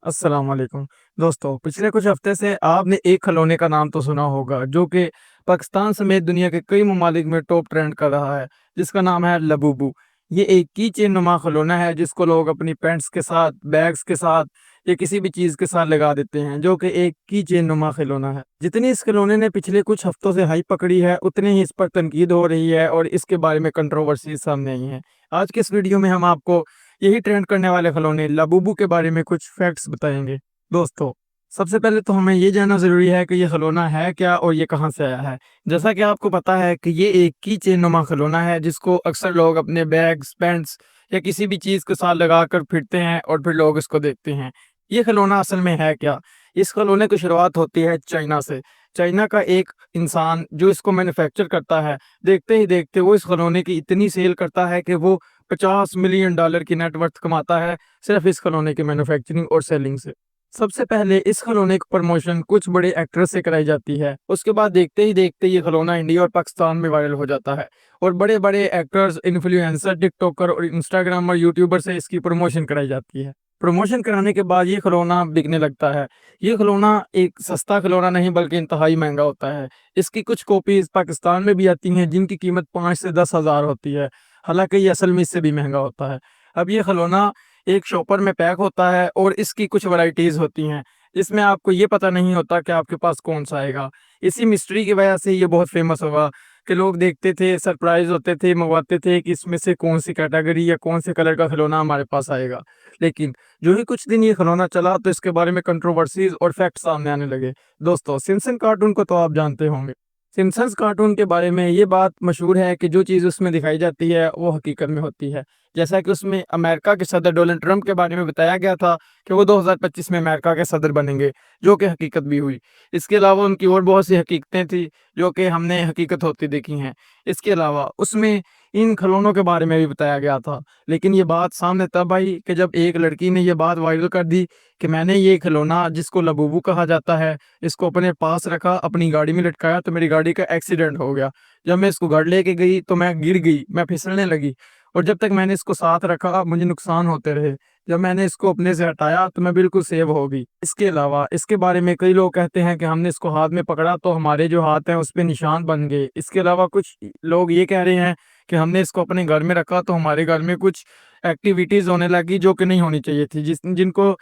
अस्सलाम वालेकुम। दोस्तों, पिछले कुछ हफ्ते से आपने एक खिलौने का नाम तो सुना होगा जो कि पाकिस्तान समेत दुनिया के कई ममालिक में टॉप ट्रेंड कर रहा है, जिसका नाम है लबूबू। ये एक की चेन नुमा खिलौना है जिसको लोग अपनी पैंट्स के साथ, बैग्स के साथ या किसी भी चीज़ के साथ लगा देते हैं, जो कि एक की चेन नुमा खिलौना है। जितनी इस खिलौने ने पिछले कुछ हफ्तों से हाइप पकड़ी है, उतनी ही इस पर तनकीद हो रही है और इसके बारे में कंट्रोवर्सी सामने आई है। आज के इस वीडियो में हम आपको यही ट्रेंड करने वाले खिलौने लाबूबू के बारे में कुछ फैक्ट्स बताएंगे। दोस्तों, सबसे पहले तो हमें ये जानना ज़रूरी है कि ये खिलौना है क्या और ये कहाँ से आया है। जैसा कि आपको पता है कि ये एक की चेन नुमा खिलौना है जिसको अक्सर लोग अपने बैग्स, पैंट्स या किसी भी चीज़ के साथ लगा कर फिरते हैं और फिर लोग इसको देखते हैं। ये खिलौना असल में है क्या? इस खिलौने की शुरुआत होती है चाइना से। चाइना का एक इंसान जो इसको मैन्युफैक्चर करता है, देखते ही देखते वो इस खिलौने की इतनी सेल करता है कि वो $50 मिलियन की नेटवर्थ कमाता है सिर्फ इस खिलौने की मैन्युफैक्चरिंग और सेलिंग से। सबसे पहले इस खिलौने की प्रमोशन कुछ बड़े एक्टर्स से कराई जाती है। उसके बाद देखते ही देखते ये खिलौना इंडिया और पाकिस्तान में वायरल हो जाता है और बड़े बड़े एक्टर्स, इन्फ्लुएंसर, टिकटॉकर और इंस्टाग्रामर, यूट्यूबर से इसकी प्रमोशन कराई जाती है। प्रमोशन कराने के बाद ये खिलौना बिकने लगता है। ये खिलौना एक सस्ता खिलौना नहीं बल्कि इंतहाई महंगा होता है। इसकी कुछ कॉपीज पाकिस्तान में भी आती हैं जिनकी कीमत 5 से 10 हज़ार होती है। हालांकि ये असल में इससे भी महंगा होता है। अब ये खिलौना एक शॉपर में पैक होता है और इसकी कुछ वैरायटीज़ होती हैं, जिसमें आपको ये पता नहीं होता कि आपके पास कौन-सा आएगा। इसी मिस्ट्री की वजह से ये बहुत फ़ेमस हुआ कि लोग देखते थे, सरप्राइज़ होते थे, मंगवाते थे कि इसमें से कौन-सी कैटेगरी या कौन-से कलर का खिलौना हमारे पास आएगा। लेकिन जो ही कुछ दिन ये खिलौना चला तो इसके बारे में कंट्रोवर्सीज़ और फैक्ट सामने आने लगे। दोस्तों, सिम्पसन कार्टून को तो आप जानते होंगे। सिम्पसन्स कार्टून के बारे में ये बात मशहूर है कि जो चीज़ उसमें दिखाई जाती है, वो हकीकत में होती है। जैसा कि उसमें अमेरिका के सदर डोनाल्ड ट्रंप के बारे में बताया गया था कि वो 2025 में अमेरिका के सदर बनेंगे, जो कि हकीकत भी हुई। इसके अलावा उनकी और बहुत सी हकीकतें थी, जो कि हमने हकीकत होती देखी हैं। इसके अलावा उसमें इन खिलौनों के बारे में भी बताया गया था। लेकिन ये बात सामने तब आई कि जब एक लड़की ने ये बात वायरल कर दी कि मैंने ये खिलौना जिसको लबूबू कहा जाता है, इसको अपने पास रखा, अपनी गाड़ी में लटकाया तो मेरी गाड़ी का एक्सीडेंट हो गया। जब मैं इसको घर लेके गई तो मैं गिर गई, मैं फिसलने लगी और जब तक मैंने इसको साथ रखा मुझे नुकसान होते रहे। जब मैंने इसको अपने से हटाया तो मैं बिल्कुल सेव हो गई। इसके अलावा इसके बारे में कई लोग कहते हैं कि हमने इसको हाथ में पकड़ा तो हमारे जो हाथ हैं उस पे निशान बन गए। इसके अलावा कुछ लोग ये कह रहे हैं कि हमने इसको अपने घर में रखा तो हमारे घर में कुछ एक्टिविटीज़ होने लगी जो कि नहीं होनी चाहिए थी, जिनको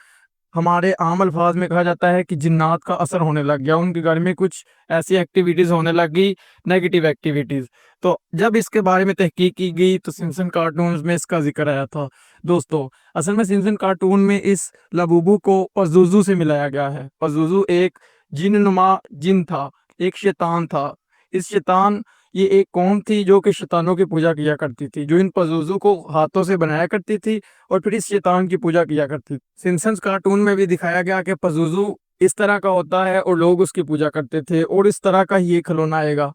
हमारे आम अल्फाज में कहा जाता है कि जिन्नात का असर होने लग गया। उनके घर में कुछ ऐसी एक्टिविटीज़ होने लग गई, नेगेटिव एक्टिविटीज़। तो जब इसके बारे में तहकीक की गई तो सिम्पसन कार्टून्स में इसका ज़िक्र आया था। दोस्तों, असल में सिम्पसन कार्टून में इस लबूबू को पज़ुज़ू से मिलाया गया है। पज़ुज़ू एक जिन्नुमा जिन था, एक शैतान था। इस शैतान ये एक कौम थी जो कि शैतानों की पूजा किया करती थी, जो इन पज़ुज़ू को हाथों से बनाया करती थी और फिर इस शैतान की पूजा किया करती थी। सिम्पसन्स कार्टून में भी दिखाया गया कि पज़ुज़ू इस तरह का होता है और लोग उसकी पूजा करते थे और इस तरह का ही ये खिलौना आएगा।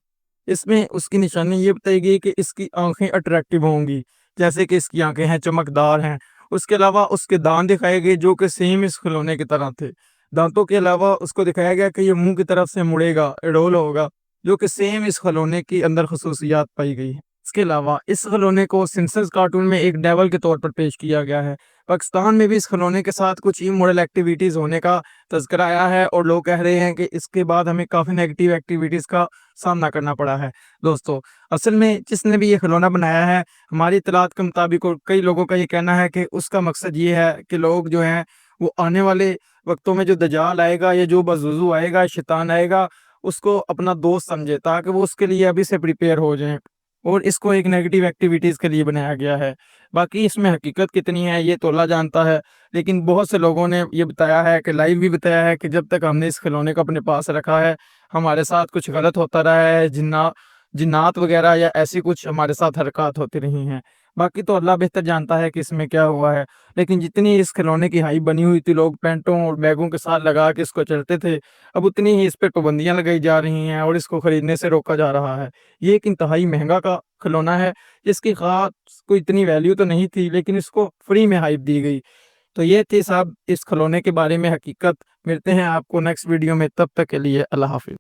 इसमें उसकी निशानी ये बताई गई कि इसकी आँखें अट्रैक्टिव होंगी, जैसे कि इसकी आँखें हैं, चमकदार हैं। उसके अलावा उसके दाँत दिखाए गए जो कि सेम इस खिलौने की तरह थे। दाँतों के अलावा उसको दिखाया गया कि ये मुँह की तरफ से मुड़ेगा, एडोल होगा, जो कि सेम इस खिलौने के अंदर ख़ुसूसियात पाई गई हैं। इसके अलावा इस खिलौने को सिम्पसन्स कार्टून में एक डेविल के तौर पर पेश किया गया है। पाकिस्तान में भी इस खिलौने के साथ कुछ इमोरल एक्टिविटीज़ होने का तज़किरा आया है और लोग कह रहे हैं कि इसके बाद हमें काफ़ी नेगेटिव एक्टिविटीज़ का सामना करना पड़ा है। दोस्तों, असल में जिसने भी ये खिलौना बनाया है, हमारी इत्तलात के मुताबिक और कई लोगों का ये कहना है कि उसका मकसद ये है कि लोग जो हैं वो आने वाले वक्तों में जो दज्जाल आएगा या जो बज़ुज़ू आएगा, शैतान आएगा, उसको अपना दोस्त समझे ताकि वो उसके लिए अभी से प्रिपेयर हो जाएँ। और इसको एक नेगेटिव एक्टिविटीज़ के लिए बनाया गया है। बाकी इसमें हकीकत कितनी है ये तो अल्लाह जानता है, लेकिन बहुत से लोगों ने ये बताया है कि लाइव भी बताया है कि जब तक हमने इस खिलौने को अपने पास रखा है, हमारे साथ कुछ गलत होता रहा है, जिन्नात वगैरह या ऐसी कुछ हमारे साथ हरकत होती रही हैं। बाकी तो अल्लाह बेहतर जानता है कि इसमें क्या हुआ है। लेकिन जितनी इस खिलौने की हाइप बनी हुई थी, लोग पैंटों और बैगों के साथ लगा के इसको चलते थे, अब उतनी ही इस पे पाबंदियाँ लगाई जा रही हैं और इसको खरीदने से रोका जा रहा है। ये एक इंतहाई महँगा का खिलौना है, जिसकी ख़ास कोई इतनी वैल्यू तो नहीं थी, लेकिन इसको फ्री में हाइप दी गई। तो ये थी साहब इस खिलौने के बारे में हकीकत। मिलते हैं आपको नेक्स्ट वीडियो में, तब तक के लिए अल्लाह हाफ़िज़।